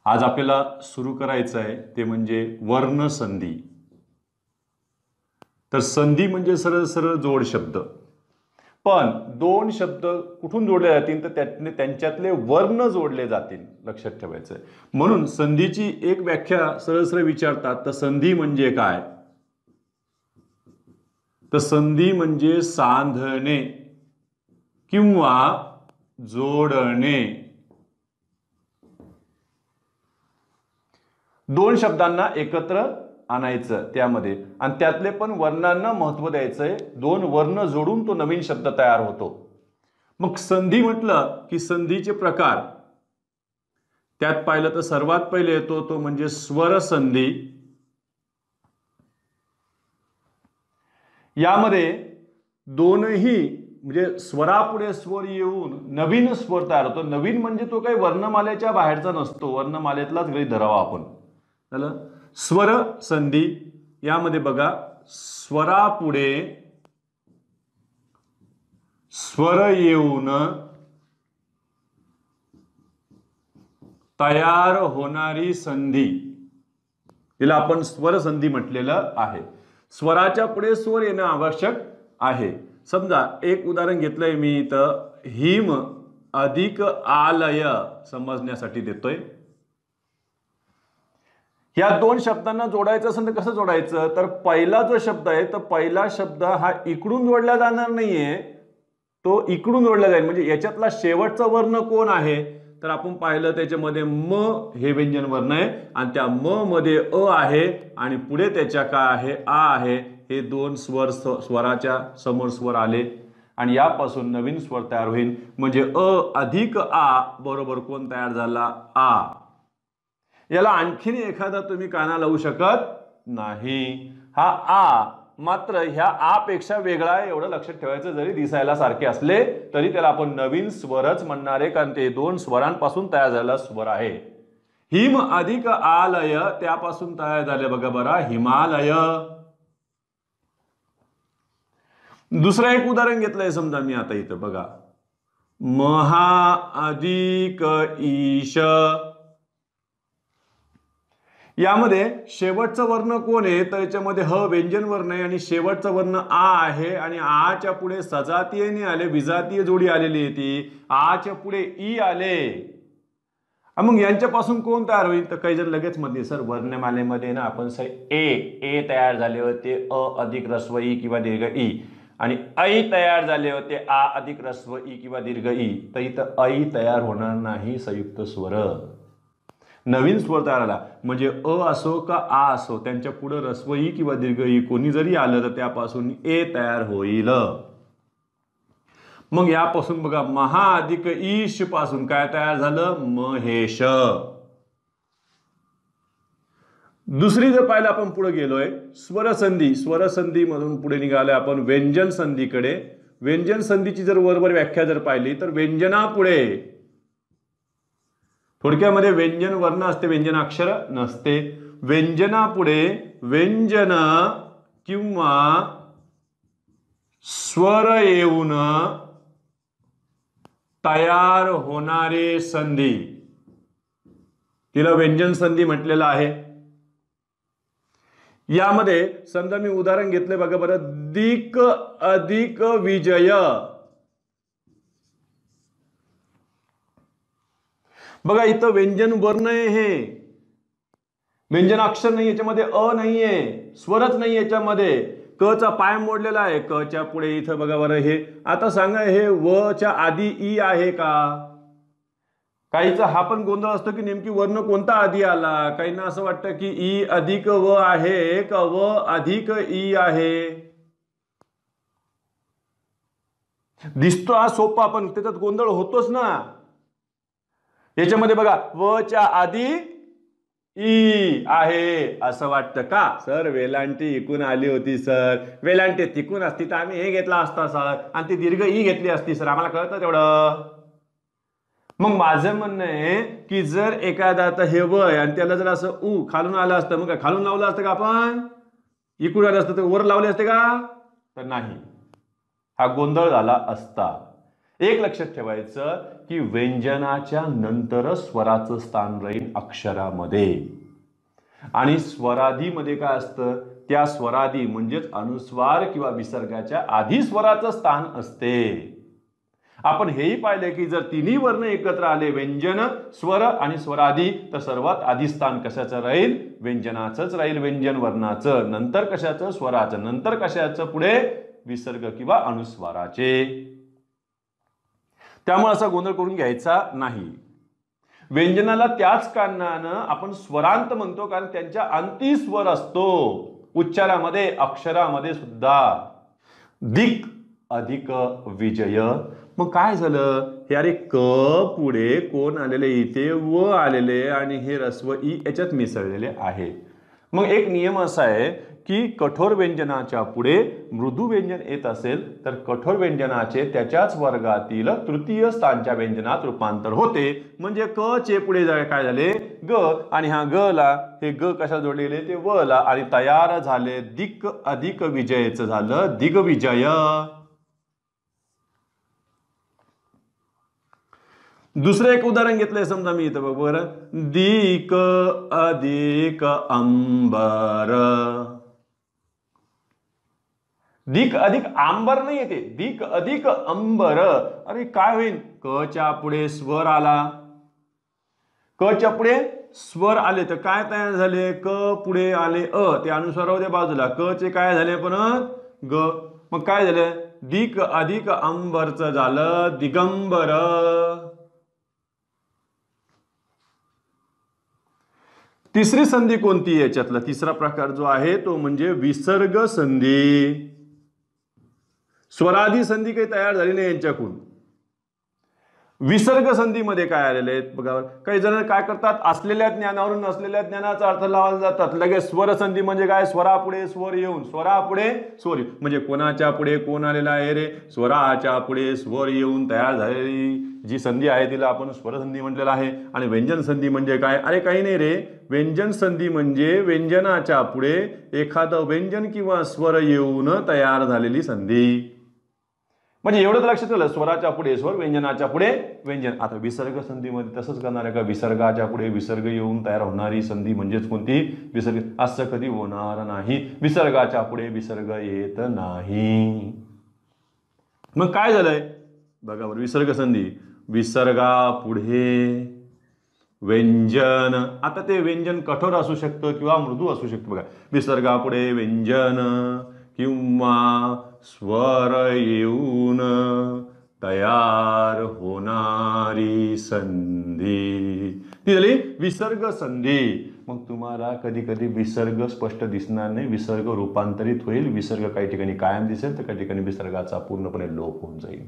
आज आपल्याला सुरू करायचं आहे ते म्हणजे वर्णसंधी। तर संधी म्हणजे सरळ सरळ जोड शब्द, पण दोन शब्द कुठून जोडले जातील तर त्यांच्यातले वर्ण जोडले जातील, लक्षात ठेवायचं आहे। म्हणून संधीची एक व्याख्या सरळ सरळ विचारतात तर संधी म्हणजे काय, तर संधी म्हणजे सांधणे किंवा जोडणे। दोन शब्दांना एकत्र आणायचं त्यामध्ये, आणि त्यातले पण वर्णांना महत्व द्यायचंय। दोन वर्ण जोडून तो नवीन शब्द तयार होतो। मग संधी म्हटलं की संधीचे प्रकार त्यात पाहिलं तर सर्वात पहिले येतो तो म्हणजे स्वर संधी। यामध्ये दोनही म्हणजे स्वरापुढे स्वर येऊन नवीन स्वर तयार होतो। नवीन म्हणजे तो काही वर्णमालेच्या बाहेरचा नसतो, वर्णमालेतलाच गृहीत धरावा आपण। झालं स्वर संधी। यामध्ये बघा स्वरापुढे स्वर येऊन तयार होणारी संधी, तिला आपण स्वर संधी म्हटलेलं आहे। स्वराच्या पुढे स्वर येणं आवश्यक आहे। समजा एक उदाहरण घेतलंय मी, तर हिम अधिक आलय समजण्यासाठी देतोय। या दोन शब्दांना जोडायचं असेल तर कसं जोडायचं, तर पहिला जो शब्द आहे तर पहिला शब्द हा इकडून जोडला जाणार नाहीये, तो इकडून जोडला जाईल। म्हणजे याच्यातला शेवटचा वर्ण कोण आहे, तर आपण पाहिलं त्याच्यामध्ये म हे व्यंजन वर्ण आहे, आणि त्या म मध्ये अ आहे, आणि पुढे त्याच्या काय आहे, आ आहे। हे दोन स्वर स्वराच्या समोर स्वर आले, आणि यापासून नवीन स्वर तयार होईल। म्हणजे अ अधिक आ बरोबर कोण तयार झाला, आ। याला आणखीन एखादा तुम्ही काना लावू शकत नाही। हा आ मात्र ह्या आ पेक्षा वेगळा आहे एवढं लक्षात ठेवायचं। जरी दिसायला सारखे असले तरी त्याला आपण नवीन स्वरच म्हणणार आहे, कारण ते दोन स्वरांपासून तयार झालेला स्वर आहे। हिम अधिक आलय त्यापासून तयार झाले बघा बरं, हिमालय। दुसरं एक उदाहरण घेतलंय समजा मी आता इथं बघा, महा अधिक ईश। यामध्ये शेवटचा वर्ण कोण आहे, तर याच्यामध्ये ह व्यंजन वर्ण आहे, आणि शेवटचा वर्ण आ आहे, आणि आच्या पुढे सजातीय नाही आले, विजातीय जोडी आलेली आहे ती। आच्या पुढे ई आले, मग यांच्यापासून कोण तयार होईल, तर काही जण लगेच म्हणते सर वर्णमालेमध्ये ना आपण ए तयार झाले होते, अ अधिक ऱ्हस्व ई किंवा दीर्घ ई, आणि ऐ तयार झाले होते, आ अधिक ऱ्हस्व ई किंवा दीर्घ ई। तर इथं ऐ तयार होणार नाही, संयुक्त स्वर नवीन स्वर तयार आला। म्हणजे अ असो का आ असो त्यांच्या पुढे ऱ्हस्व ई किंवा दीर्घ ई कोणी जरी आलं तर त्यापासून ए तयार होईल। मग यापासून बघा महा अधिक ईश पासून काय तयार झालं, महेश। दुसरी जर पाहिलं आपण पुढे गेलोय स्वरसंधी, स्वरसंधी मधून पुढे निघालोय आपण व्यंजन संधीकडे। व्यंजन संधीची जर बरोबर व्याख्या जर पाहिली तर व्यंजनापुढे, थोडक्यामध्ये व्यंजन वर्ण असते, व्यंजनाक्षर नसते। व्यंजनापुढे व्यंजन किंवा स्वर येऊन तयार होणारे संधी, तिला व्यंजन संधी म्हटलेलं आहे। यामध्ये समजा मी उदाहरण घेतले बघा बरं, दिक अधिक विजय। बघा इथं व्यंजन वर्ण आहे, हे व्यंजन अक्षर नाही, याच्यामध्ये अ नाहीये, स्वरच नाही याच्यामध्ये। क चा पाय मोडलेला आहे, क च्या पुढे इथं बघा बरं हे। आता सांगा हे व च्या आधी ई आहे का? काहीचा हा पण गोंधळ असतो की नेमकी वर्ण कोणता आधी आला। काहींना असं वाटतं की ई अधिक व आहे का व अधिक ई आहे। दिसतो हा सोपा, पण त्याच्यात गोंधळ होतोच ना। याच्यामध्ये बघा व च्या आधी ई आहे असं वाटतं का, सर वेलांटी इकून आली होती सर, वेलांटी तिकून असती तर आम्ही हे घेतला असता सर, आणि ती दीर्घ ई घेतली असती सर, आम्हाला कळतं तेवढं। मग माझं म्हणणं आहे की जर एखादा आता हे वय आणि त्याला जर असं उ खालून आलं असतं, मग काय खालून लावलं असतं का आपण, इकडून आलं असतं तर वर लावले असते का, तर नाही, हा गोंधळ झाला असता। एक लक्षात ठेवायचं, की व्यंजनाच्या नंतर स्वराचं स्थान राहील अक्षरामध्ये, आणि स्वरादीमध्ये काय असतं, त्या स्वरादी म्हणजेच अनुस्वार किंवा विसर्गाच्या आधी स्वराचं स्थान असते. आपण हेही पाहिले की जर तिन्ही वर्ण एकत्र आले, व्यंजन, स्वर आणि स्वरादी, तर सर्वात आधी स्थान कशाचं राहील, व्यंजनाचंच राहील, व्यंजन वर्णाचं, नंतर कशाचं, स्वराचं, नंतर कशाचं, पुढे विसर्ग किंवा अनुस्वाराचे. त्यामुळे असा गोंधळ करून घ्यायचा नाही. व्यंजनाला त्याच कारणानं आपण स्वरांत म्हणतो, कारण त्यांच्या अंती स्वर असतो, उच्चारामध्ये, अक्षरामध्ये सुद्धा. दिक अधिक विजय. मग काय झालं, हे अरे क पुढे कोण आलेले, इथे व आलेले, आणि हे रस्व ई याच्यात मिसळलेले आहे. मग एक नियम असा आहे की कठोर व्यंजनाच्या पुढे मृदू व्यंजन येत असेल तर कठोर व्यंजनाचे त्याच्याच वर्गातील तृतीय स्थानच्या व्यंजनात रूपांतर होते. म्हणजे क चे पुढे काय झाले, ग, आणि हा ग ला, हे ग कशा जोडलेले, ते व ला, आणि तयार झाले दिक अधिक विजयचं झालं दिग्विजय. दुसरं एक उदाहरण घेतलंय, समजा मी इथं बघ बरं, दिक अधिक अंबर. दिक अधिक आंबर नाही येते, दिक अधिक अंबर. अरे काय होईल, क च्या पुढे स्वर आला, क च्या पुढे स्वर आले तर काय तयार झाले, क पुढे आले अ, ते अनुस्वार होते बाजूला, क चे काय झाले परत ग. मग काय झालं, दिक अधिक अंबरचं झालं दिगंबर. तिसरी संधी कोणती, याच्यातला तिसरा प्रकार जो आहे तो म्हणजे विसर्ग संधी. स्वरादी संधी काही तयार झाली नाही यांच्याकडून. विसर्ग संधीमध्ये काय आलेले आहेत बघा, काही जण काय करतात, असलेल्या ज्ञानावरून नसलेल्या ज्ञानाचा अर्थ लावला जातात. लगेच स्वर संधी म्हणजे काय, स्वरापुढे स्वर येऊन, स्वरापुढे स्वर, म्हणजे कोणाच्या पुढे कोण आलेला आहे रे, स्वराच्या पुढे स्वर येऊन तयार झालेली जी संधी आहे तिला आपण स्वर संधी म्हटलेला आहे. आणि व्यंजन संधी म्हणजे काय, अरे काही नाही रे, व्यंजन संधी म्हणजे व्यंजनाच्या पुढे एखादं व्यंजन किंवा स्वर येऊन तयार झालेली संधी. म्हणजे एवढंच लक्षात आलं, स्वराच्या पुढे स्वर, व्यंजनाच्या पुढे व्यंजन. आता विसर्ग संधीमध्ये तसंच करणार आहे का, विसर्गाच्या पुढे विसर्ग येऊन तयार होणारी संधी म्हणजेच कोणती, विसर्ग. असं कधी होणार नाही, विसर्गाच्या पुढे विसर्ग येत नाही. मग काय झालंय बघा बरं, विसर्ग संधी, विसर्गा पुढे व्यंजन. आता ते व्यंजन कठोर असू शकतं किंवा मृदू असू शकतं. बघा, विसर्गा पुढे व्यंजन किंवा स्वर येऊन तयार होणारी संधी, ती झाली विसर्ग संधी. मग तुम्हाला कधी कधी विसर्ग स्पष्ट दिसणार नाही, विसर्ग रूपांतरित होईल, विसर्ग काही ठिकाणी कायम दिसेल तर काही ठिकाणी विसर्गाचा पूर्णपणे लोप होऊन जाईल.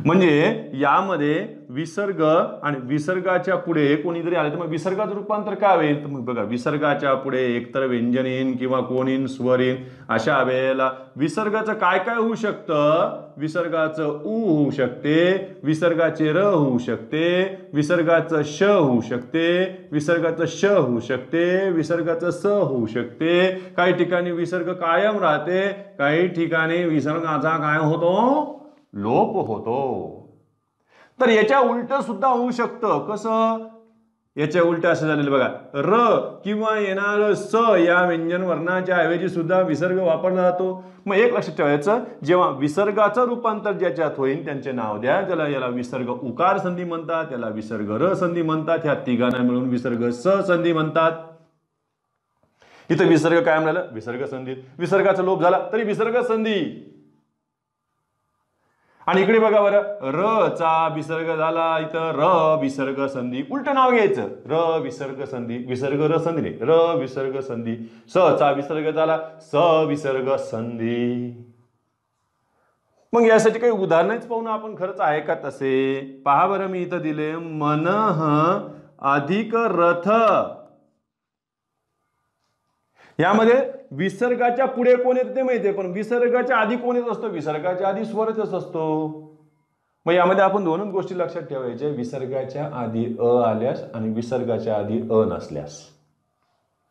म्हणजे यामध्ये विसर्ग आणि विसर्गाच्या पुढे कोणीतरी आले तर मग विसर्गाचं रूपांतर काय होईल, तर मग बघा, विसर्गाच्या पुढे एकतर व्यंजन येईन किंवा कोण येईन, स्वर येईन. अशा वेळेला विसर्गाचं काय काय होऊ शकतं, विसर्गाचं उ होऊ शकते, विसर्गाचे र होऊ शकते, विसर्गाचं श होऊ शकते, विसर्गाचं श होऊ शकते, विसर्गाचं स होऊ शकते. काही ठिकाणी विसर्ग कायम राहते, काही ठिकाणी विसर्गाचा काय होतो, लोप होतो. तर याच्या उलट सुद्धा होऊ शकतं. कसं, याच्या उलट असं झालेलं बघा, र किंवा येणार स या व्यंजन वर्णाच्या ऐवजी सुद्धा विसर्ग वापरला जातो. मग एक लक्षात ठेवायचं, जेव्हा विसर्गाचं रूपांतर ज्याच्यात होईल त्यांचे नाव द्या. त्याला याला विसर्ग उकार संधी म्हणतात, त्याला विसर्ग र संधी म्हणतात, ह्या तिघांना मिळून विसर्ग स संधी म्हणतात. इथं विसर्ग काय म्हणालं, विसर्ग संधी. विसर्गाचा लोप झाला तरी विसर्ग संधी. आणि इकडे बघा बरं, र चा विसर्ग झाला, इथं र विसर्ग संधी. उलट नाव घ्यायचं, र विसर्ग संधी, विसर्ग र संधी नाही, र विसर्ग संधी. स चा विसर्ग झाला, स विसर्ग संधी. मग यासाठी काही उदाहरणच पाहून आपण, खरंच आहे का तसे. पहा बरं, मी इथं दिले, मनः अधिक रथ. यामध्ये विसर्गाच्या पुढे कोण येत ते माहितीये, पण विसर्गाच्या आधी कोण येत असतो, विसर्गाच्या आधी स्वरच असतो. मग यामध्ये आपण दोनच गोष्टी लक्षात ठेवायच्या, विसर्गाच्या आधी अ आल्यास आणि विसर्गाच्या आधी अ नसल्यास.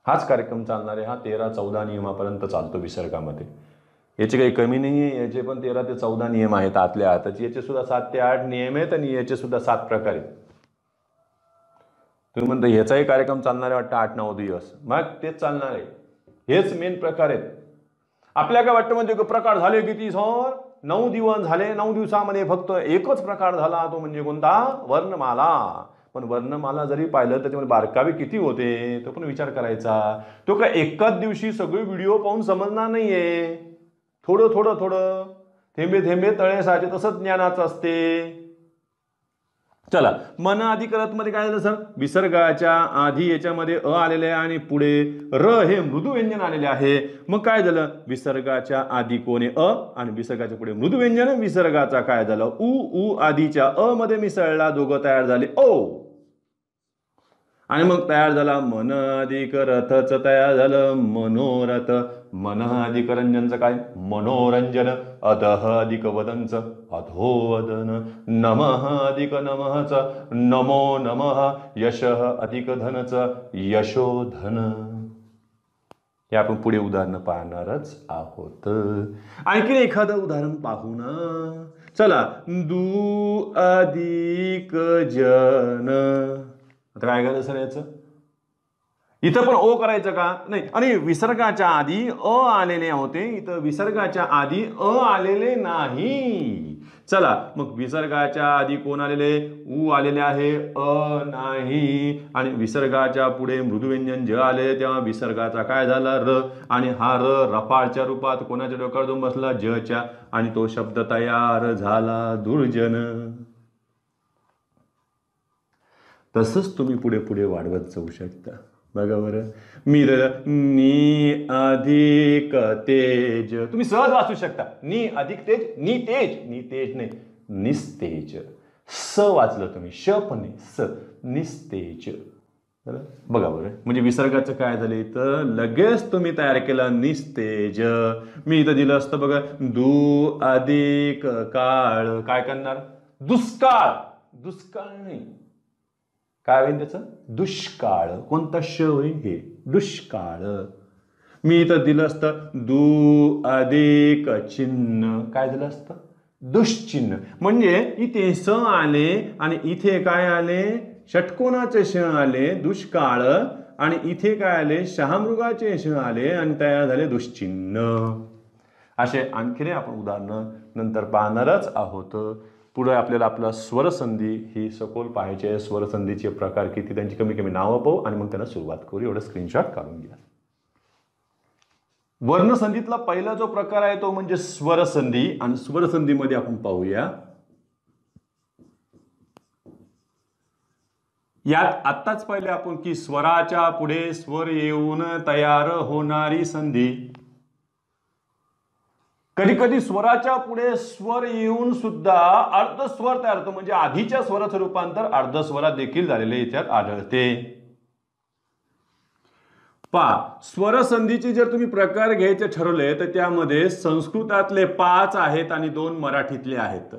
हाच कार्यक्रम चालणार आहे, हा 13-14 नियमापर्यंत चालतो विसर्गामध्ये. याचे काही कमी नाही आहे, याचे पण 13 ते 14 नियम आहेत आतल्या आताचे, याचे सुद्धा 7 ते 8 नियम आहेत आणि याचे सुद्धा 7 प्रकार आहेत. तुम्ही म्हणता ह्याचाही कार्यक्रम चालणार आहे वाटतं 8-9 दिवस, मग तेच चालणार आहे. हेच मेन प्रकार आहेत. आपल्या काय वाटतं म्हणजे प्रकार झाले किती सर? 9 दिवस झाले. 9 दिवसामध्ये फक्त एकच प्रकार झाला, तो म्हणजे कोणता? वर्णमाला. पण वर्णमाला जरी पाहिलं त्याच्यामध्ये बारकावे किती होते तो पण विचार करायचा. तो काय एकाच दिवशी सगळे व्हिडिओ पाहून समजणार नाहीये. थोडं थोडं थोडं थेंबे थेंबे तळे साचे, तसंच ज्ञानाचं असते. चला, मन आधी करत मध्ये काय झालं सर? विसर्गाच्या आधी याच्यामध्ये अ आलेले आहे आणि पुढे र हे मृदू व्यंजन आलेले आहे. मग काय झालं? विसर्गाच्या आधी कोणे अ आणि विसर्गाच्या पुढे मृदू व्यंजन. विसर्गाचा काय झालं? उ. उ आधीच्या अ मध्ये मिसळला, दोघं तयार झाले ओ. आणि मग तयार झाला मन अधिक रथच तयार झालं मनोरथ. मन अधिक रंजनचं काय? मनोरंजन. अधः अधिक वदनच अधोवदन. नमः अधिक नमःच नमो नमः. यशः अधिक धनच यशोधन. हे आपण पुढे उदाहरण पाहणारच आहोत. आणखी एखादं उदाहरण पाहू ना. चला, दू अधिक जन. आता काय झालं सर याचं? इथं पण ओ करायचं का? नाही. आणि विसर्गाच्या आधी अ आलेले होते, इथं विसर्गाच्या आधी अ आलेले नाही. चला, मग विसर्गाच्या आधी कोण आलेले? उ आलेले आहे, अ नाही. आणि विसर्गाच्या पुढे मृदुव्यंजन ज आले, तेव्हा विसर्गाचा काय झाला? र. आणि हा र रफाळच्या रूपात कोणाच्या डोक्यावर जाऊन बसला? जच्या. आणि तो शब्द तयार झाला दुर्जन. तसंच तुम्ही पुढे पुढे वाढवत जाऊ शकता. बघा बरं, नी अधिक तेज. तुम्ही सहज वाचू शकता. नी अधिक तेज, नी तेज. नी तेज नाही, निस्तेज. स वाचलं तुम्ही, श पण नाही, स. निस्तेज. बघा बरं, म्हणजे विसर्गाचं काय झालं तर लगेच तुम्ही तयार केलं निस्तेज. मी इथं दिलं असतं बघा, दू अधिक काळ. काय करणार? दुष्काळ. दुष्काळ नाही, काय होईल त्याचं? दुष्काळ. कोणता श होईल? हे दुष्काळ. मी इथं दिलं असतं दू अधिक चिन्ह. काय दिलं असतं? दुष्चिन्ह. म्हणजे इथे स आले आणि इथे काय आले? षटकोनाचे श आले, दुष्काळ. आणि इथे काय आले? शहामृगाचे श आले आणि तयार झाले दुष्चिन्ह. असे आणखी आपण उदाहरणं नंतर पाहणारच आहोत. पुढे आपल्याला आपला स्वरसंधी ही सखोल पाहायची आहे. स्वरसंधीचे प्रकार किती, त्यांची कमी कमी नावं पाहू आणि मग त्यांना सुरुवात करू. एवढं स्क्रीनशॉट काढून घ्या. वर्णसंधीतला पहिला जो प्रकार आहे तो म्हणजे स्वरसंधी. आणि स्वरसंधीमध्ये आपण पाहूया, यात आत्ताच पाहिले आपण की स्वराच्या पुढे स्वर येऊन तयार होणारी संधी. कधी कधी स्वराच्या पुढे स्वर येऊन सुद्धा अर्धस्वर तयार होतो, म्हणजे आधीच्या स्वराचं रूपांतर अर्धस्वरात देखील झालेले याच्यात आढळते. स्वरसंधीचे जर तुम्ही प्रकार घ्यायचे ठरवले तर त्यामध्ये संस्कृतातले 5 आहेत आणि 2 मराठीतले आहेत.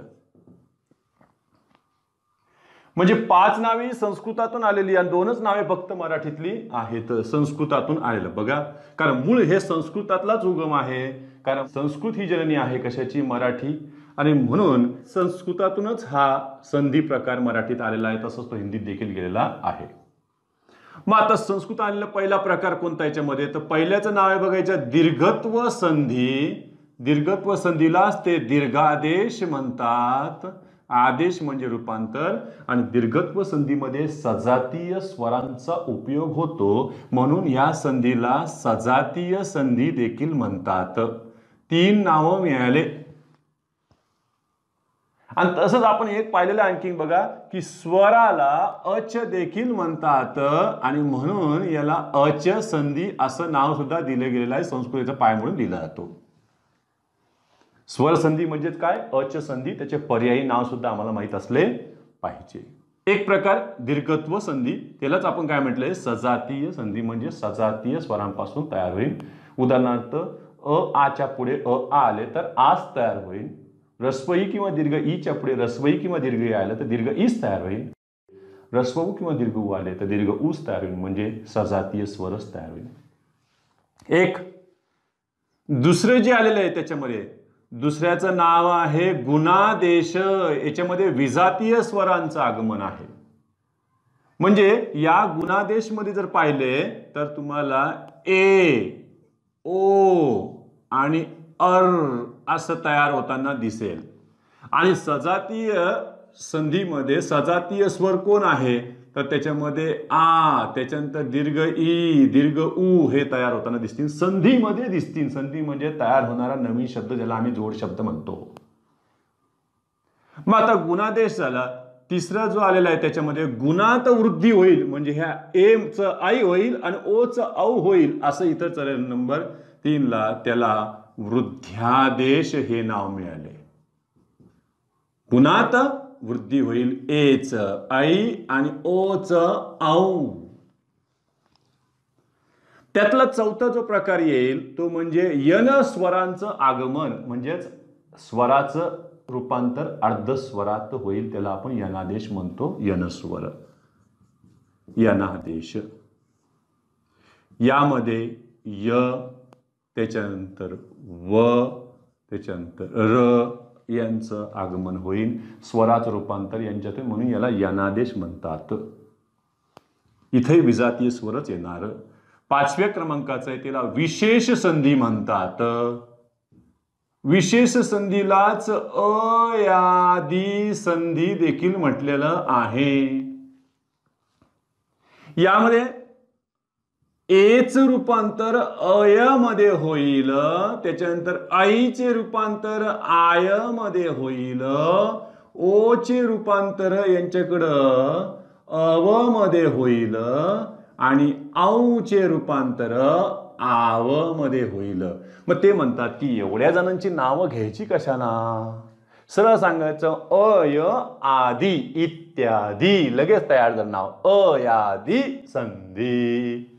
म्हणजे 5 नावे संस्कृतातून आलेली आणि 2च नावे फक्त मराठीतली आहेत. संस्कृतातून आलेलं बघा, कारण मूळ हे संस्कृतातलाच उगम आहे. कारण संस्कृत ही जननी आहे कशाची? मराठी. आणि म्हणून संस्कृतातूनच हा संधी प्रकार मराठीत आलेला आहे. तसंच तो हिंदीत देखील गेलेला आहे. मग आता संस्कृत आलेला पहिला प्रकार कोणता याच्यामध्ये? तर पहिल्याचं नाव आहे बघायचं दीर्घत्व संधी. दीर्घत्व संधीलाच ते दीर्घादेश म्हणतात. आदेश म्हणजे रूपांतर. आणि दीर्घत्व संधीमध्ये सजातीय स्वरांचा उपयोग होतो, म्हणून या संधीला सजातीय संधी देखील म्हणतात. 3 नावं मिळाले. आणि तसंच आपण एक पाहिलेलं आणखी बघा की स्वराला अच देखील म्हणतात आणि म्हणून याला अच संधी असं नाव सुद्धा दिलं गेलेलं आहे. संस्कृतीचा पाय म्हणून दिला जातो. स्वर संधी म्हणजेच काय? अच संधी. त्याचे पर्यायी नाव सुद्धा आम्हाला माहित असले पाहिजे. एक प्रकार दीर्घत्व संधी, त्यालाच आपण काय म्हटलंय? सजातीय संधी. म्हणजे सजातीय स्वरांपासून तयार होईल. उदाहरणार्थ अ आच्या पुढे अ आले तर आस तयार होईल. रस्वई किंवा दीर्घ ईच्या पुढे रस्वई किंवा दीर्घ ई आलं तर दीर्घ ईस तयार होईल. रस्व उ किंवा दीर्घ उ आले तर दीर्घ ऊस तयार होईल. म्हणजे सजातीय स्वरच तयार होईल. एक दुसरे जे आलेलं आहे त्याच्यामध्ये दुसऱ्याचं नाव आहे गुणादेश. याच्यामध्ये विजातीय स्वरांचं आगमन आहे. म्हणजे या गुणादेश मध्ये जर पाहिले तर तुम्हाला ए, ओ आणि अर असं तयार होताना दिसेल. आणि सजातीय संधीमध्ये सजातीय स्वर कोण आहे तर त्याच्यामध्ये आ, त्याच्यानंतर दीर्घ ई, दीर्घ उ हे तयार होताना दिसतील, संधीमध्ये दिसतील. संधी म्हणजे तयार होणारा नवीन शब्द, ज्याला आम्ही जोड शब्द म्हणतो. मग आता गुणादेश झाला. तिसरा जो आलेला आहे त्याच्यामध्ये गुणात वृद्धी होईल, म्हणजे ह्या ए च आई होईल आणि ओ च औ होईल असं इथं चालेल. नंबर 3 ला त्याला वृद्ध्यादेश हे नाव मिळाले. गुणात वृद्धी होईल, ए च आई आणि ओ च औ. त्यातला चौथा जो प्रकार येईल तो म्हणजे यन स्वरांचं आगमन, म्हणजेच स्वराचं रूपांतर अर्धस्वरात होईल, त्याला आपण यनादेश म्हणतो. यनस्वर, यनादेश. यामध्ये य, त्याच्यानंतर व, त्याच्यानंतर र यांचं आगमन होईल, स्वराचं रूपांतर यांच्यात, म्हणून याला यनादेश म्हणतात. इथे विजातीय स्वरच येणार. 5व्या क्रमांकाचं आहे त्याला विशेष संधी म्हणतात. विशेष संधीलाच अयादी संधी देखील म्हटलेलं आहे. यामध्ये एच रूपांतर अय मध्ये होईल, त्याच्यानंतर आईचे रूपांतर आय मध्ये होईल, ओ चे रूपांतर यांच्याकडं अव मध्ये होईल आणि औ चे रूपांतर आव मध्ये होईल. मग ते म्हणतात की एवढ्या जणांची नावं घ्यायची कशाला, सरळ सांगायचं अय आदी इत्यादी, लगेच तयार झालं नाव, अयादी संधी.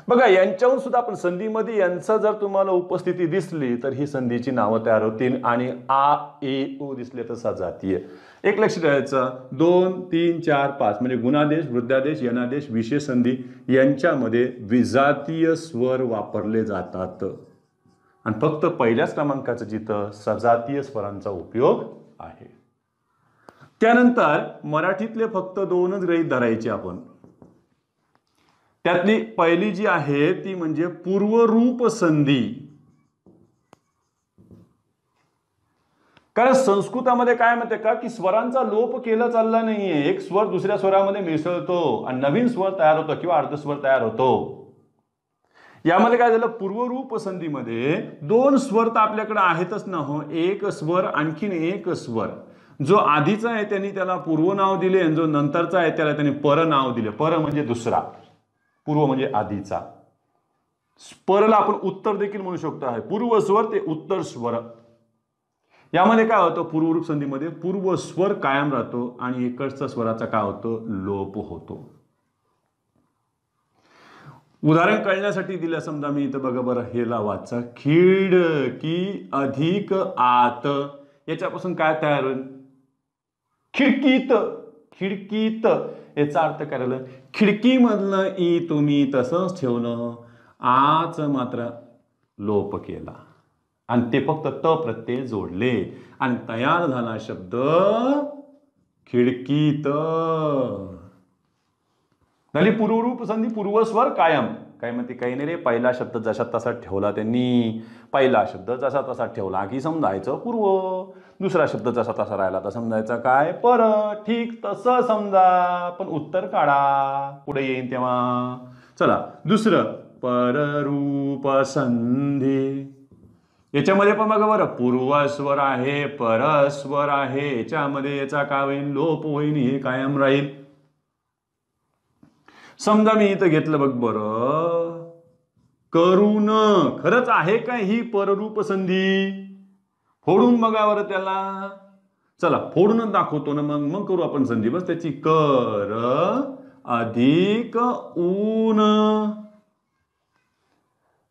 बघा यांच्याहून सुद्धा आपण संधीमध्ये यांचं जर तुम्हाला उपस्थिती दिसली तर ही संधीची नावं तयार होतील. आणि आ, ए, ओ दिसले तर सजातीय. एक लक्ष ठेवायचं, 2, 3, 4, 5 म्हणजे गुणादेश, वृद्धादेश, यनादेश, विशेष संधी यांच्यामध्ये विजातीय स्वर वापरले जातात. आणि फक्त पहिल्याच क्रमांकाचं जिथं सजातीय स्वरांचा उपयोग आहे. त्यानंतर मराठीतले फक्त 2च गृहीत धरायचे आपण. त्यातली पहिली जी आहे ती म्हणजे पूर्वरूप संधी. कारण संस्कृतामध्ये काय म्हणते का की स्वरांचा लोप केला चालला नाहीये. एक स्वर दुसऱ्या स्वरामध्ये मिसळतो आणि नवीन स्वर तयार होतो किंवा अर्धस्वर तयार होतो. यामध्ये काय झालं, पूर्वरूप संधीमध्ये 2 स्वर तर आपल्याकडे आहेतच ना हो. एक स्वर आणखीन एक स्वर. जो आधीचा आहे त्यांनी त्याला पूर्व नाव दिले आणि जो नंतरचा आहे त्याला त्यांनी पर नाव दिले. पर म्हणजे दुसरा, पूर्व म्हणजे आधीचा. परला आपण उत्तर देखील म्हणू शकतो आहे. पूर्व स्वर ते उत्तर स्वर. यामध्ये काय होतं, पूर्वरूप संधीमध्ये पूर्व स्वर कायम राहतो आणि इकडचा स्वराचा काय होतो, लोप होतो. उदाहरण कळण्यासाठी दिलं, समजा मी इथं बघा बरं, हेला वाचा, खिडकी अधिक आत, याच्यापासून काय तयार होईल, खिडकीत. खिडकीत याचा अर्थ काय राहिलं, खिडकी मधलं ई तुम्ही तसंच ठेवलं, आच मात्र लोप केला आणि ते फक्त त प्रत्यय जोडले आणि तयार झाला शब्द खिडकीत. झाली पूर्वरूप संधी. पूर्वस्वर कायम. काय म्हणते, काही नाही रे, पहिला शब्द जसा तसा ठेवला त्यांनी, पहिला शब्द जसा तसा ठेवला की समजायचं पूर्व, दुसरा शब्द जसा तसा राहिला तर समजायचा काय, पर. ठीक तसं समजा, पण उत्तर काढा पुढे येईन तेव्हा. चला दुसरं, पररूप संधी. याच्यामध्ये पण बघा बरं, पूर्वस्वर आहे, परस्वर आहे, याच्यामध्ये याचा काय होईल, लोप होईल, हे कायम राहील. समजा मी इथं घेतलं बघ बरं, करून. खरंच आहे काय ही पररूप संधी, फोडून बघा बरं त्याला. चला फोडूनच दाखवतो ना, मग करू आपण संधी. बस त्याची, कर अधिक ऊन.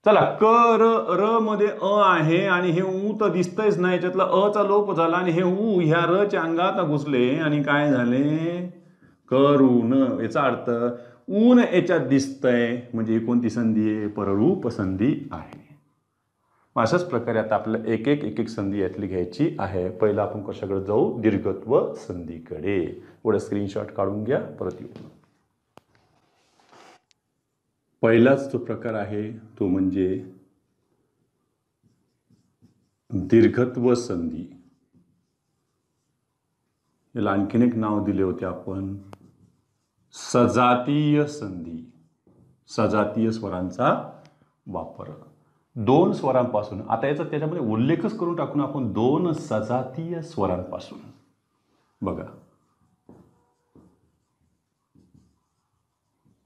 चला, कर र मध्ये अ आहे आणि हे ऊ तर दिसतंयच ना, याच्यातला अ चा लोप झाला आणि हे ऊ ह्या र च्या अंगात घुसले आणि काय झाले, करून. याचा अर्थ ऊन याच्यात दिसतंय, म्हणजे ही कोणती संधी आहे, पररूप संधी आहे. अशाच प्रकारे आता आपल्याला एक एक संधी यातली घ्यायची आहे. पहिला आपण कशाकडे जाऊ, दीर्घत्व संधीकडे. पुढे स्क्रीनशॉट काढून घ्या, परत येऊ. पहिलाच जो प्रकार आहे तो म्हणजे दीर्घत्व संधी. याला आणखीन एक नाव दिले होते आपण, सजातीय संधी. सजातीय स्वरांचा वापर, दोन स्वरांपासून. आता याचा त्याच्यामध्ये उल्लेखच करून टाकून आपण दोन सजातीय स्वरांपासून. बघा,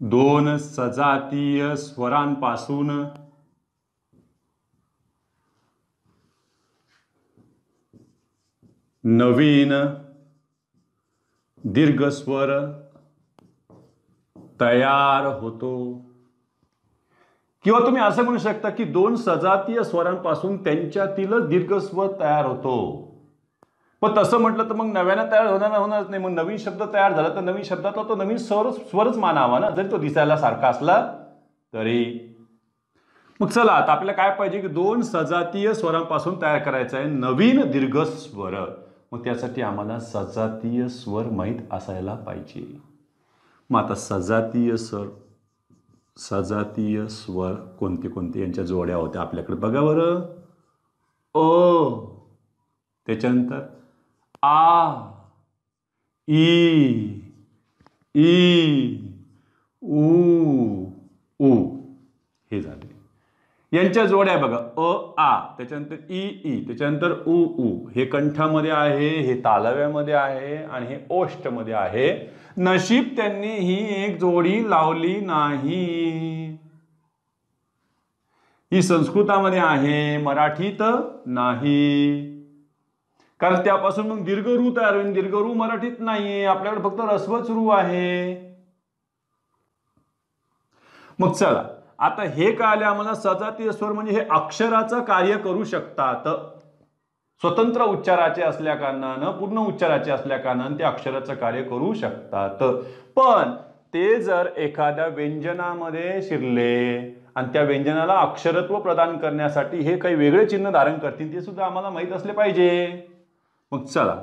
दोन सजातीय स्वरांपासून नवीन दीर्घ स्वर तयार होतो. किंवा तुम्ही असं म्हणू शकता की दोन सजातीय स्वरांपासून त्यांच्यातीलच दीर्घ स्वर तयार होतो. पण तसं म्हटलं तर मग नव्यानं तयार होणारच नाही. मग नवीन शब्द तयार झाला तर नवीन शब्दातला तो नवीन स्वरच मानावा ना, जरी तो दिसायला सारखा असला तरी. मग चला आता आपल्याला काय पाहिजे की दोन सजातीय स्वरांपासून तयार करायचं आहे नवीन दीर्घ स्वर. मग त्यासाठी आम्हाला सजातीय स्वर माहीत असायला पाहिजे. मग आता सजातीय स्वर कोणते कोणते यांच्या जोड्या होत्या आपल्याकडे बघा बरं. अ, त्याच्यानंतर आ, ई, उ हे झाले. यांच्या जोड्या बघा, अ आ, त्याच्यानंतर ई, त्याच्यानंतर उ. हे कंठामध्ये आहे, हे तालव्यामध्ये आहे आणि हे ओष्ठमध्ये आहे. नशीब त्यांनी ही एक जोडी लावली नाही. ही संस्कृतामध्ये आहे, मराठीत नाही. कारण त्यापासून मग दीर्घ रू तयार होईल. दीर्घ रू मराठीत नाहीये, आपल्याकडे फक्त ऱ्हस्वच रू आहे. मग चला आता हे कळले आम्हाला, सजातीय स्वर म्हणजे हे अक्षराचं कार्य करू शकतात. स्वतंत्र उच्चाराचे असल्या कारणानं, पूर्ण उच्चाराचे असल्या कारणानं ते अक्षराचं कार्य करू शकतात. पण ते जर एखाद्या व्यंजनामध्ये शिरले आणि त्या व्यंजनाला अक्षरत्व प्रदान करण्यासाठी हे काही वेगळे चिन्ह धारण करतील, ते सुद्धा आम्हाला माहीत असले पाहिजे. मग चला,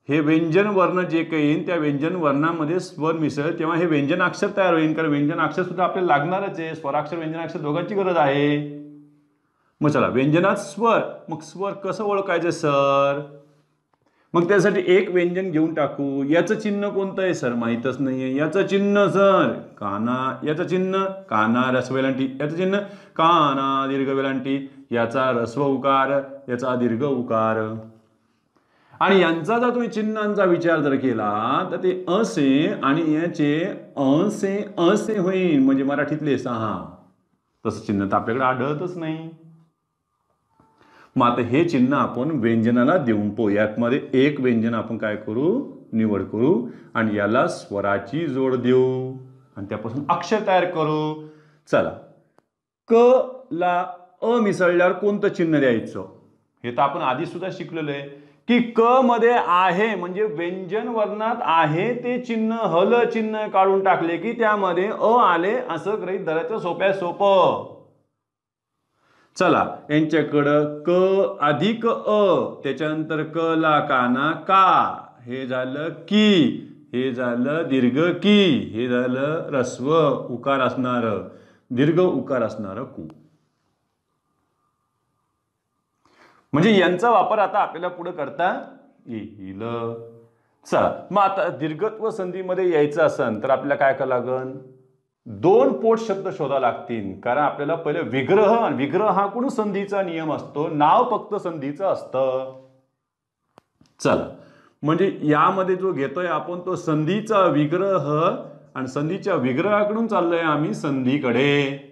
हे व्यंजन वर्ण जे काही येईल त्या व्यंजन वर्णामध्ये स्वर मिसळेल तेव्हा हे व्यंजनाक्षर तयार होईल. कारण व्यंजनाक्षर सुद्धा आपल्याला लागणारच आहे. स्वराक्षर व्यंजनाक्षर दोघांची गरज आहे. मग चला, व्यंजनात स्वर. मग स्वर कसं ओळखायचं सर? मग त्यासाठी एक व्यंजन घेऊन टाकू. याचं चिन्ह कोणतं आहे सर? माहीतच नाहीये. याचं चिन्ह सर काना. याचं चिन्ह काना ऱ्हस्व वेलांटी. याचं चिन्ह काना दीर्घ वेलांटी. याचा ऱ्हस्व उकार, याचा दीर्घ उकार. आणि यांचा जर तुम्ही चिन्हांचा विचार जर केला तर ते असे आणि याचे असे होईल. म्हणजे मराठीतले 6. तसं चिन्ह तर आपल्याकडे आढळतच नाही. मग आता हे चिन्ह आपण व्यंजनाला देऊन पाहू. यामध्ये एक व्यंजन आपण काय करू, निवड करू आणि याला स्वराची जोड देऊ आणि त्यापासून अक्षर तयार करू. चला, क ला अ मिसळल्यावर कोणतं चिन्ह द्यायचं हे तर आपण आधी सुद्धा शिकलेलं आहे की क मध्ये आहे म्हणजे व्यंजन वर्णात आहे ते चिन्ह, हल चिन्ह काढून टाकले की त्यामध्ये अ आले असं गृहीत धरायचं. सोप्या सोपं. चला, यांच्याकडं क अधिक अ, त्याच्यानंतर क ला काना का, हे झालं की, हे झालं दीर्घ की, हे झालं ऱ्हस्व उकार असणार, दीर्घ उकार असणार कु. म्हणजे यांचा वापर आता आपल्याला पुढे करता येईल. चला, मग आता दीर्घत्व संधीमध्ये यायचं असेल तर आपल्याला काय करावं लागेल? 2 पोट शब्द शोधा लागतील. कारण आपल्याला पहिले विग्रह, आणि विग्रह हा कोण संधीचा नियम असतो, नाव फक्त संधीचं असतं. चला, म्हणजे यामध्ये जो घेतोय आपण तो संधीचा विग्रह आणि संधीच्या विग्रहाकडून चाललोय आम्ही संधीकडे.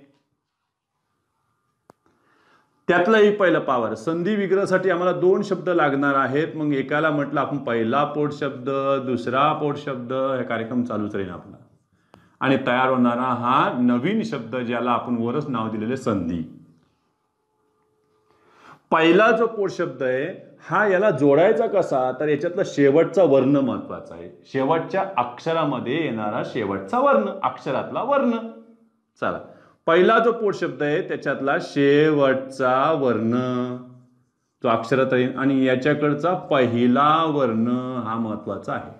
त्यातला एक पहिला पावर. संधी विग्रहासाठी आम्हाला 2 शब्द लागणार आहेत. मग एकाला म्हटलं आपण पहिला पोट शब्द, दुसरा पोट शब्द, हे कार्यक्रम चालूच राहील आपला. आणि तयार होणारा हा नवीन शब्द ज्याला आपण वरच नाव दिलेले संधी. पहिला जो पोट शब्द आहे हा याला जोडायचा कसा, तर याच्यातला शेवटचा वर्ण महत्वाचा आहे. शेवटच्या अक्षरामध्ये येणारा शेवटचा वर्ण, अक्षरातला वर्ण. चला, पहिला जो पोट शब्द आहे त्याच्यातला शेवटचा वर्ण जो अक्षरात राहील आणि याच्याकडचा पहिला वर्ण हा महत्वाचा आहे.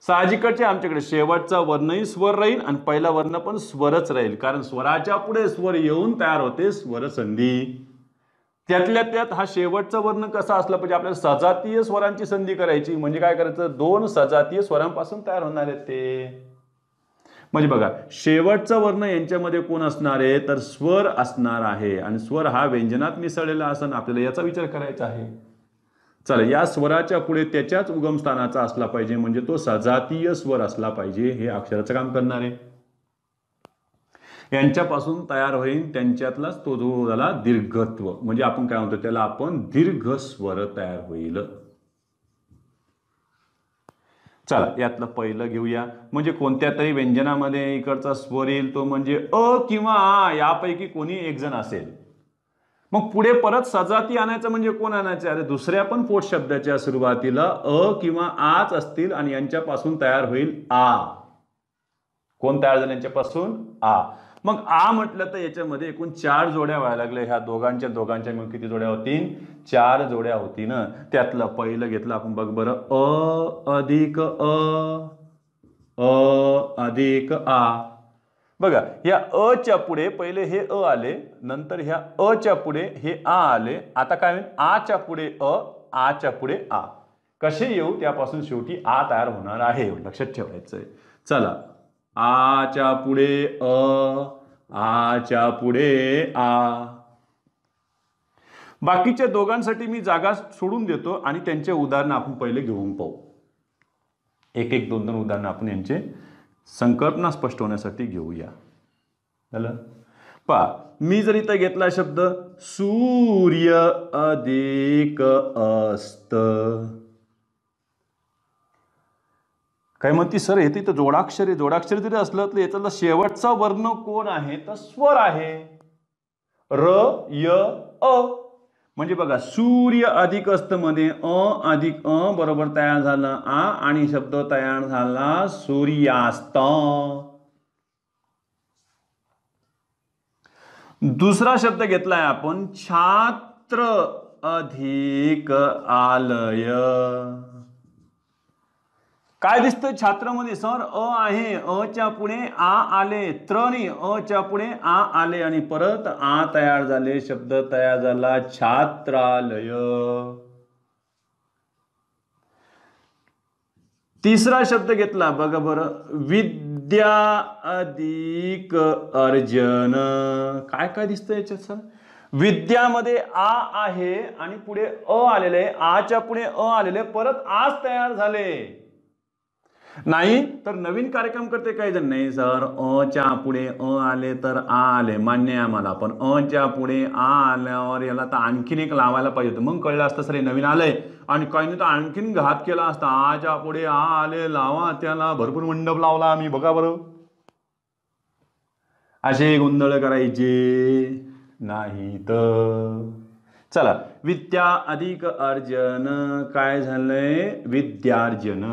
साहजिकच आमच्याकडे शेवटचा वर्णही स्वर राहील आणि पहिला वर्ण पण स्वरच राहील, कारण स्वराच्या पुढे स्वर येऊन तयार होते स्वर संधी. त्यातल्या त्यात हा शेवटचा वर्ण कसा असला पाहिजे, आपल्याला सजातीय स्वरांची संधी करायची. म्हणजे काय करायचं, दोन सजातीय स्वरांपासून तयार होणार आहेत ते. म्हणजे बघा, शेवटचा वर्ण यांच्यामध्ये कोण असणार आहे, तर स्वर असणार आहे आणि स्वर हा व्यंजनात मिसळलेला असन, आपल्याला याचा विचार करायचा आहे. चला, या स्वराच्या पुढे त्याच्याच उगमस्थानाचा असला पाहिजे, म्हणजे तो सजातीय स्वर असला पाहिजे. हे अक्षराचं काम करणार आहे. यांच्यापासून तयार होईल त्यांच्यातलाच तो जो झाला दीर्घत्व, म्हणजे आपण काय म्हणतो त्याला, आपण दीर्घ स्वर तयार होईल. चला, यातलं पहिलं घेऊया. म्हणजे कोणत्या तरी व्यंजनामध्ये इकडचा स्वर येईल तो म्हणजे अ किंवा आ यापैकी कोणी एक जण असेल. मग पुढे परत सजाती आणायचं म्हणजे कोण आणायचं, अरे दुसऱ्या पण पोट शब्दाच्या सुरुवातीला अ किंवा आच असतील आणि यांच्यापासून तयार होईल आ. कोण तयार झालं यांच्यापासून, आ. मग आ म्हटलं तर याच्यामध्ये एकूण 4 जोड्या व्हायला लागल्या. ह्या दोघांच्या मिळून किती जोड्या होतील, 4 जोड्या होती ना. त्यातलं पहिलं घेतलं आपण, बघ बरं, अ अधिक अ, अ अधिक आ. बघा, ह्या अ च्या पुढे पहिले हे अ आले, नंतर ह्या अ च्या पुढे हे आ आले. आता काय होईल, आ च्या पुढे अ, आ च्या पुढे आ. कसे येऊ, त्यापासून शेवटी आ तयार होणार आहे, लक्षात ठेवायचंय. चला, आ च्या पुढे अ, आ च्या पुढे आ. बाकीच्या दोघांसाठी मी जागा सोडून देतो आणि त्यांचे उदाहरण आपण पहिले घेऊन पाहू. एक एक दोन दोन उदाहरण आपण यांचे संकल्पना स्पष्ट होण्यासाठी घेऊया. झालं पहा, मी जर इथं घेतला शब्द सूर्य अधिक अस्त. काय म्हणते सर, हे तर जोडाक्षर आहे. जोडाक्षर जरी असलं तर याचा शेवटचा वर्ण कोण आहे, तर स्वर आहे, र य अ. म्हणजे बघा, सूर्य अधिक अस्त मध्ये अ अधिक अ बरोबर तयार झालं आ आणि शब्द तयार झाला सूर्यास्त. दुसरा शब्द घेतलाय आपण छात्र अधिक आलय. काय दिसतंय छात्रमध्ये, सर अ आहे, अ च्या पुढे आ आले, त्र नाही, अ च्या पुढे आ आले आणि परत आ तयार झाले, शब्द तयार झाला छात्रालय. तिसरा शब्द घेतला, बघा बरं, विद्या अधिक अर्जन. काय काय दिसतंय याच्यात सर, विद्यामध्ये आ आहे आणि पुढे अ आलेले, आच्या पुढे अ आलेले, परत आज तयार झाले. नाही तर नवीन कार्यक्रम करते काही जण, नाही सर अ च्या पुढे अ आले तर आ आले, मान्य आहे आम्हाला, पण अ च्या पुढे आ आल्यावर याला तर आणखीन एक लावायला पाहिजे होतं, मग कळलं असतं सर हे नवीन आलंय. आणि काही नाही तर आणखीन घात केला असता, आच्या पुढे आ आले लावा, त्याला भरपूर मंडप लावला आम्ही, बघा बरं. असे गोंधळ करायचे नाही तर. चला, विद्या अधिक अर्जन काय झालंय, विद्यार्जन.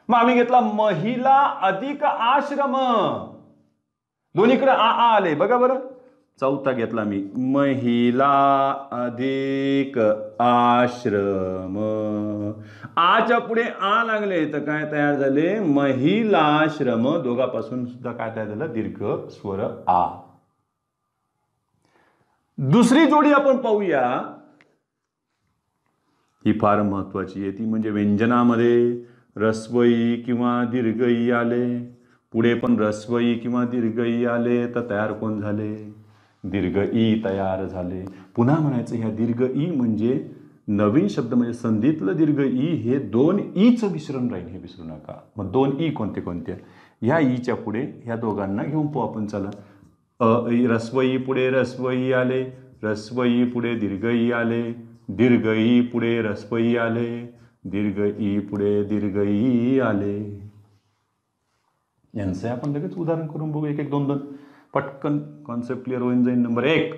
मग आम्ही घेतला महिला अधिक आश्रम. दोन्हीकडे आ आले, बघा बरं. चौथा घेतला मी महिला अधिक आश्रम. आच्या पुढे आ लागले तर काय तयार झाले, महिलाश्रम. दोघांपासून सुद्धा काय तयार झालं, दीर्घ स्वर आ. दुसरी जोडी आपण पाहूया, ही फार महत्वाची आहे. ती म्हणजे व्यंजनामध्ये रस्वई किंवा दीर्घई आले, पुढे पण रस्वई किंवा दीर्घई आले तर तयार कोण झाले, दीर्घ ई तयार झाले. पुन्हा म्हणायचं, ह्या दीर्घ ई म्हणजे नवीन शब्द, म्हणजे संधीतलं दीर्घ ई हे 2 ईचं मिश्रण राहील, हे विसरू नका. मग 2 ई कोणते कोणते, ह्या ईच्या पुढे ह्या दोघांना घेऊन पाहू आपण. चला, रस्वई पुढे रस्वई आले, रस्वई पुढे दीर्घ ई आले, दीर्घ ई पुढे रस्वई आले, दीर्घ ई पुढे दीर्घ ई आले. यांचे आपण लगेच उदाहरण करून बघू, एक एक दोन दोन, पटकन कॉन्सेप्ट क्लिअर होऊन जाईल. नंबर 1,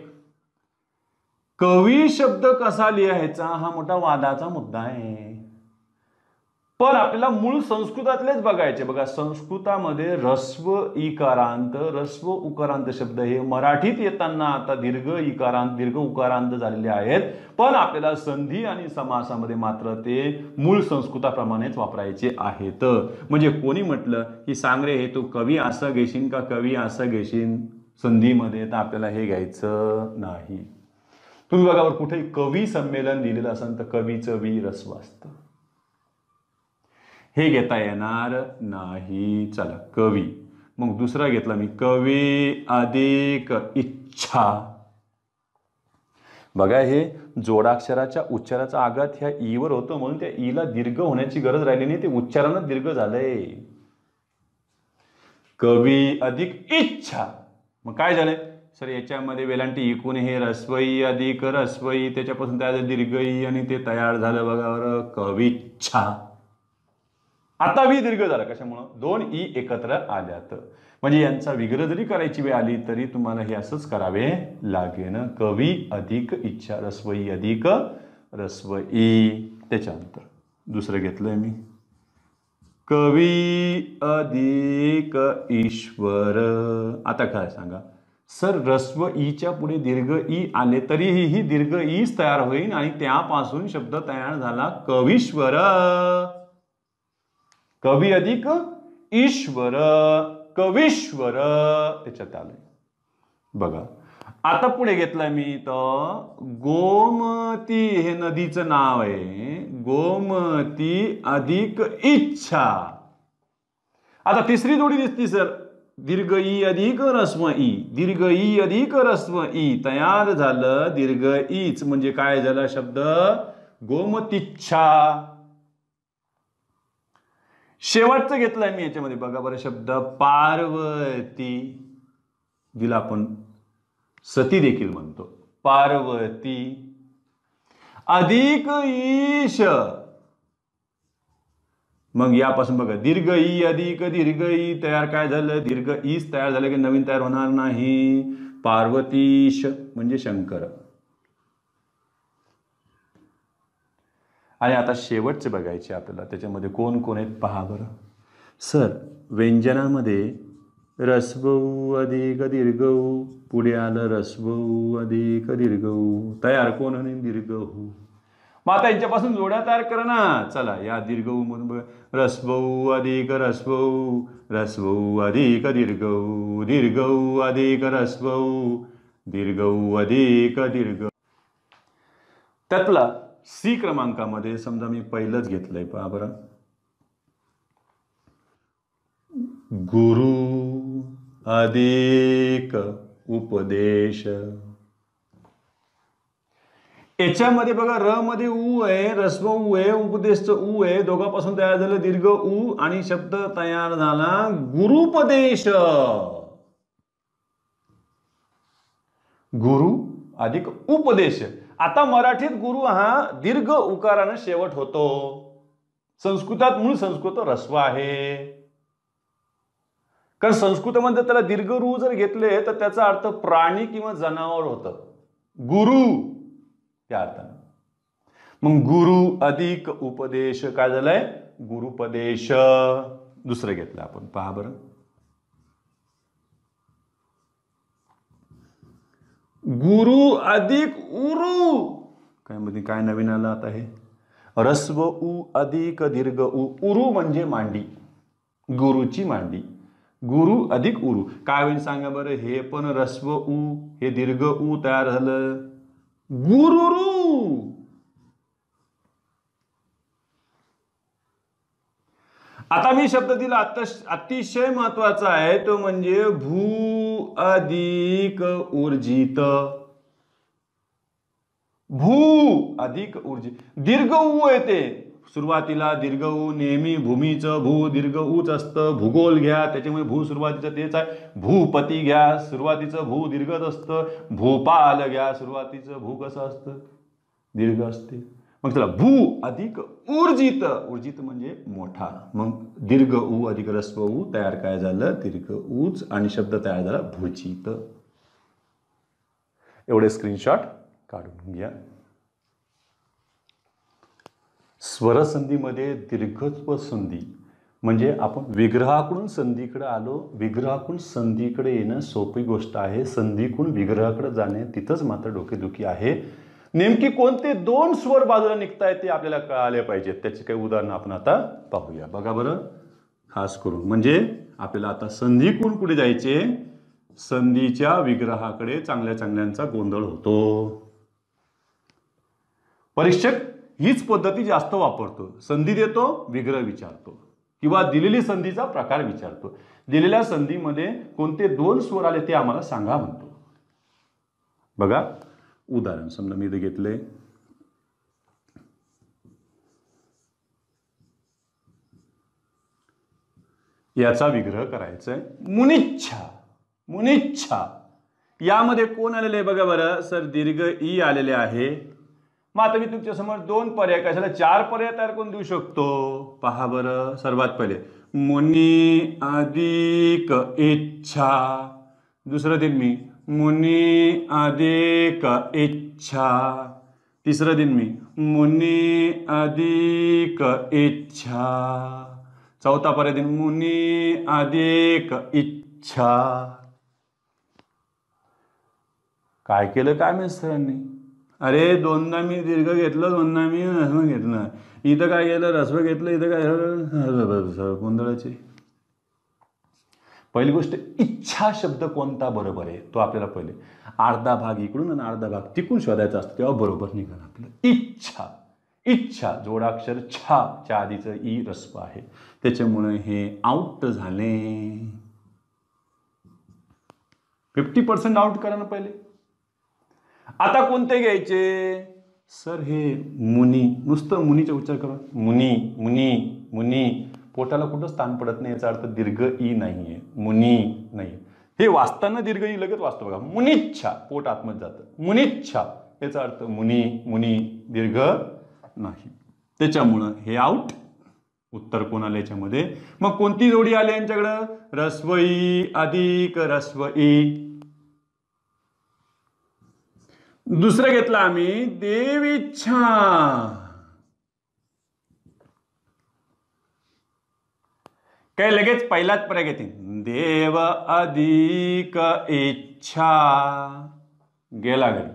कवी शब्द कसा लिहायचा हा मोठा वादाचा मुद्दा आहे. पण आपल्याला मूळ संस्कृतातलेच बघायचे बघा. संस्कृतामध्ये ऱ्हस्व इकारांत ऱ्हस्व उकारांत शब्द हे मराठीत येताना आता दीर्घ इकारांत दीर्घ उकारांत झालेले आहेत, पण आपल्याला संधी आणि समासामध्ये मात्र ते मूळ संस्कृताप्रमाणेच वापरायचे आहेत. म्हणजे कोणी म्हटलं की सांग रे हे तू कवी असं घेशील का कवी असं घेशील संधीमध्ये, तर आपल्याला हे घ्यायचं नाही. तुम्ही बघा कुठे कवी संमेलन लिहिलेलं असेल तर कवीचं वी ऱ्हस्व असतं, हे घेता येणार नाही. चला कवी. मग दुसरा घेतला मी कवी अधिक इच्छा. बघा हे जोडाक्षराच्या उच्चाराचा आघात ह्या ईवर होतो म्हणून त्या ईला दीर्घ होण्याची गरज राहिली नाही, ते उच्चारानं दीर्घ झालंय. कवी अधिक इच्छा. मग काय झालंय सर याच्यामध्ये वेलांटी इकून हे ऱ्हस्वई अधिक ऱ्हस्वई त्याच्यापासून तयार झालं दीर्घई आणि ते तयार झालं बघा बरं कविच्छा. आता वी दीर्घ झाला कशामुळं दोन ई एकत्र आल्यात. म्हणजे यांचा विग्रह जरी करायची वेळ आली तरी तुम्हाला हे असंच करावे लागेल. कवी अधिक इच्छा ऱ्हस्वई अधिक ऱ्हस्वई. त्याच्यानंतर दुसरं घेतलंय मी कवी अधिक ईश्वर. आता काय सांगा सर ऱ्हस्व ईच्या पुढे दीर्घ ई आले तरीही ही दीर्घ ईच तयार होईल आणि त्यापासून शब्द तयार झाला कवीश्वर. कवी अधिक ईश्वर कवीश्वर त्याच्यात आलंय बघा. आता पुढे घेतलाय मी तर गोमती हे नदीचं नाव आहे. गोमती अधिक इच्छा. आता तिसरी जोडी दिसती सर दीर्घ ई अधिक ऱ्हस्व ई दीर्घ ई अधिक ऱ्हस्व ई तयार झालं दीर्घ ईच म्हणजे काय झालं शब्द गोमतीच्छा. शेवटचं घेतलंय मी याच्यामध्ये बघा बरं शब्द पार्वती. जिला आपण सती देखील म्हणतो पार्वती अधिक ईश. मग यापासून बघा दीर्घ ई अधिक दीर्घ ई तयार काय झालं दीर्घ ईच तयार झालं की नवीन तयार होणार नाही. पार्वतीश म्हणजे शंकर. आणि आता शेवटचे बघायचे आपल्याला त्याच्यामध्ये कोण कोण आहेत पहा बरं. सर व्यंजनामध्ये ऱ्हस्व अधिक दीर्घ पुढे आलं ऱ्हस्व अधिक दीर्घ तयार कोण होईल दीर्घ. मग आता यांच्यापासून जोड्या तयार करा ना. चला या दीर्घ म्हणून ऱ्हस्व अधिक ऱ्हस्व ऱ्हस्व अधिक दीर्घ दीर्घ अधिक ऱ्हस्व दीर्घ अधिक दीर्घ. त्यातला सी क्रमांकामध्ये समजा मी पहिलंच घेतलंय पहा बरं गुरु अधिक उपदेश. याच्यामध्ये बघा र मध्ये उ आहे ऱ्हस्व उ आहे उपदेशचं उ आहे दोघांपासून तयार झालं दीर्घ उ आणि शब्द तयार झाला गुरुपदेश. गुरु अधिक उपदेश. आता मराठीत गुरु हा दीर्घ उकारानं शेवट होतो. संस्कृतात मूळ संस्कृत ऱ्हस्व आहे कारण संस्कृतमध्ये त्याला दीर्घ रू जर घेतले तर त्याचा अर्थ प्राणी किंवा जनावर होतं गुरु त्या अर्थानं. मग गुरु अधिक उपदेश काय झालंय गुरुपदेश. दुसरं घेतलं आपण पहा बरं गुरु अधिक उरु. काय मध्ये काय नवीन आलं आता हे ऱ्हस्व उ अधिक दीर्घ उ उरु म्हणजे मांडी गुरुची मांडी. गुरु अधिक उरु काय होईल सांगा बरं. हे पण ऱ्हस्व उ हे दीर्घ उ तयार झालं गुरुरु. आता मी शब्द दिला अतिशय महत्वाचा आहे तो म्हणजे भू अधिक ऊर्जित. भू अधिक ऊर्जित दीर्घ उ येते सुरुवातीला दीर्घ उ नेहमी भूमीचं भू दीर्घ उच असतं. भूगोल घ्या त्याच्यामुळे भू सुरुवातीचं तेच आहे. भूपती घ्या सुरुवातीचं भू दीर्घच असतं. भूपाल घ्या सुरुवातीचं भू कसं असतं दीर्घ असते. मग चला भू अधिक ऊर्जित ऊर्जित म्हणजे मोठा. मग दीर्घ उ अधिक ऱ्हस्व उ तयार काय झालं दीर्घ उच आणि शब्द तयार झाला भूजित. एवढे स्क्रीनशॉट काढून घ्या. स्वरसंधीमध्ये दीर्घत्व संधी म्हणजे आपण विग्रहाकडून संधीकडे आलो. विग्रहाकडून संधीकडे येणं सोपी गोष्ट आहे. संधीकडून विग्रहाकडे जाणे तिथंच मात्र डोकेदुखी आहे. नेमकी कोणते दोन स्वर बाजूला निघतायत ते आपल्याला कळाले पाहिजेत. त्याची काही उदाहरणं आपण आता पाहूया. बघा बरं खास करून. म्हणजे आपल्याला आता संधीकडून कुठे जायचे, संधीच्या विग्रहाकडे चांगल्या चांगल्यांचा गोंधळ होतो. परीक्षक हीच पद्धती जास्त वापरतो. संधी देतो, विग्रह विचारतो किंवा दिलेली संधीचा प्रकार विचारतो. दिलेल्या संधीमध्ये कोणते दोन स्वर आले ते आम्हाला सांगा म्हणतो. बघा उदाहरण समजा मी इथे घेतले. याचा विग्रह करायचा आहे. मुनिच्छा. मुनिच्छा यामध्ये कोण आलेले बघा बरं सर, दीर्घ ई आलेले आहे. मग आता मी तुमच्या समोर दोन पर्याय, कशाला चार पर्याय तयार करून देऊ शकतो. पहा बरं, सर्वात पहिले मुनी अधिक इच्छा. दुसरं दिन मी मुनी अधिक इच्छा. तिसरं दिन मी मुनी अधिक इच्छा. चौथा पर्याय दिन मुनी अधिक इच्छा. काय केलं काय माहित सरांनी. अरे दोनदा मी दीर्घ घेतलं, दोनदा मी ह्रस्व घेतलं. इथं काय केलं, ह्रस्व घेतलं, इथं काय गोंधळाचे. पहिली गोष्ट, इच्छा शब्द कोणता बरोबर आहे तो आपल्याला पहिले अर्धा भाग इकडून आणि अर्धा भाग तिकडून शोधायचा असतो, तेव्हा बरोबर निघाल आपलं. इच्छा. इच्छा जोडाक्षर छा च्या आधीचं ई ह्रस्व आहे, त्याच्यामुळे हे आउट झाले. 50% आउट करा ना पहिले. आता कोणते घ्यायचे सर, हे मुनी. नुसतं मुनीचा उच्चार करा. मुनी मुनी मुनी. पोटाला कुठं स्थान पडत नाही, याचा अर्थ दीर्घ ई नाहीये. मुनी नाही, हे वाचताना दीर्घ ई लगेच वाचतो बघा. मुनिच्छा, पोट आतमध्ये जातं. मुनिच्छा याचा अर्थ मुनी मुनी, दीर्घ नाही. त्याच्यामुळं हे आउट. उत्तर कोण आलं याच्यामध्ये. मग कोणती जोडी आली यांच्याकडं, ह्रस्व ई अधिक ह्रस्व ई. दुसरं घेतलं आम्ही देवीच्छा. काय लगेच पहिलाच पर्याय घेते, देव अधिक इच्छा. गेला घरी.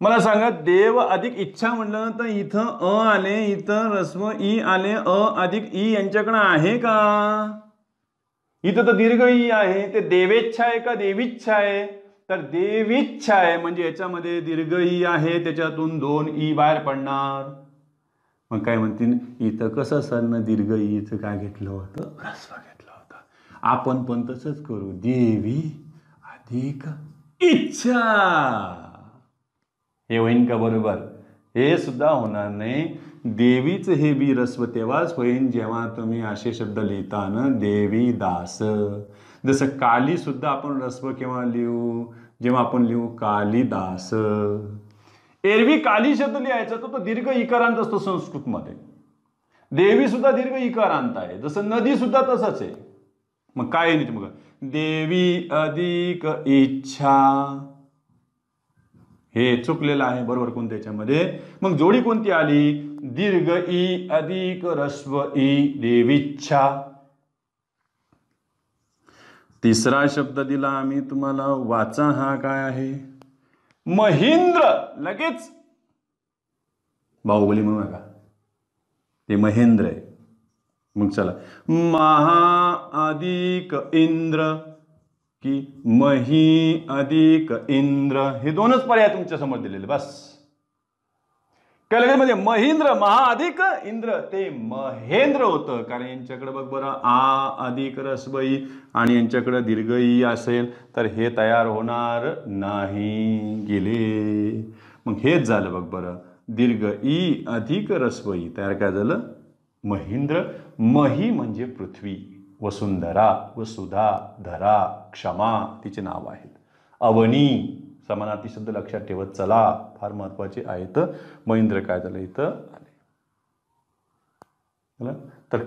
मला सांगा, देव अधिक इच्छा म्हटलं तर इथं अ आले, इथं ह्रस्व ई आले. अ अधिक ई यांच्याकडे आहे का. इथं तर दीर्घ ई आहे. ते देवेच्छा आहे का देवीच्छा आहे, तर देवीच्छा आहे. म्हणजे याच्यामध्ये दीर्घ ई आहे, त्याच्यातून दोन ई बाहेर पडणार. मग काय म्हणतील, इथं कसं सर दीर्घ ई इथं काय घेतलं होतं, ह्रस्व घेतलं होतं. आपण पण तसंच करू, देवी अधिक इच्छा. हे होईन का बरोबर. हे सुद्धा होणार नाही. देवीचं हे बी ह्रस्व तेव्हाच होईन जेव्हा तुम्ही असे शब्द लिहिता ना, देवी दास. जसं काली सुद्धा आपण ह्रस्व केव्हा लिहू, जेव्हा आपण लिहू कालिदास. एरवी काली शब्द लिहायचा तो दीर्घ इकारांत असतो संस्कृतमध्ये. देवी सुद्धा दीर्घ इकारांत आहे, जसं नदी सुद्धा तसंच आहे. मग काय नाही मग, देवी अधिक इच्छा. हे चुकलेलं आहे, बरोबर कोणत्या याच्यामध्ये. मग जोडी कोणती आली, दीर्घ ई अधिक ह्रस्व ई, देवीच्छा. तिसरा शब्द दिला आम्ही तुम्हाला, वाचा. हा काय आहे, महेंद्र. लगेच बाहुबली म्हणू नका, ते महेंद्र आहे. मग चला, महा अधिक इंद्र की मही अधिक इंद्र. हे दोनच पर्याय तुमच्या समोर दिलेले बस. काय लगेच म्हणजे महेंद्र, महा अधिक इंद्र, ते महेंद्र होतं. कारण यांच्याकडे बघ बरं आ अधिक ह्रस्व ई आणि यांच्याकडे दीर्घ ई असेल तर हे तयार होणार नाही. गेले. मग हेच झालं बघ बरं, दीर्घ ई अधिक ह्रस्व ई तयार काय झालं, महेंद्र. मही म्हणजे पृथ्वी, वसुंधरा, वसुधा, धरा, क्षमा तिचे नाव आहेत. अवनी समानार्थी शब्द लक्षात ठेवत चला, फार महत्वाचे आहेत. महेंद्र काय झालं इथं आले. तर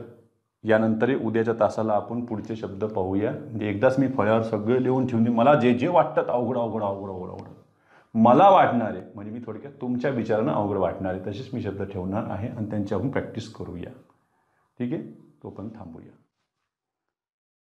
यानंतर उद्याच्या तासाला आपण पुढचे शब्द पाहूया. म्हणजे एकदाच मी फळ्यावर सगळे लिहून ठेवून मला जे जे वाटतात अवघड अवघड अवघड अवघड अवघड मला वाटणारे, म्हणजे मी थोडक्यात तुमच्या विचारानं अवघड वाटणारे तसेच मी शब्द ठेवणार आहे आणि त्यांच्याहून प्रॅक्टिस करूया. ठीक आहे, तो पण थांबूया.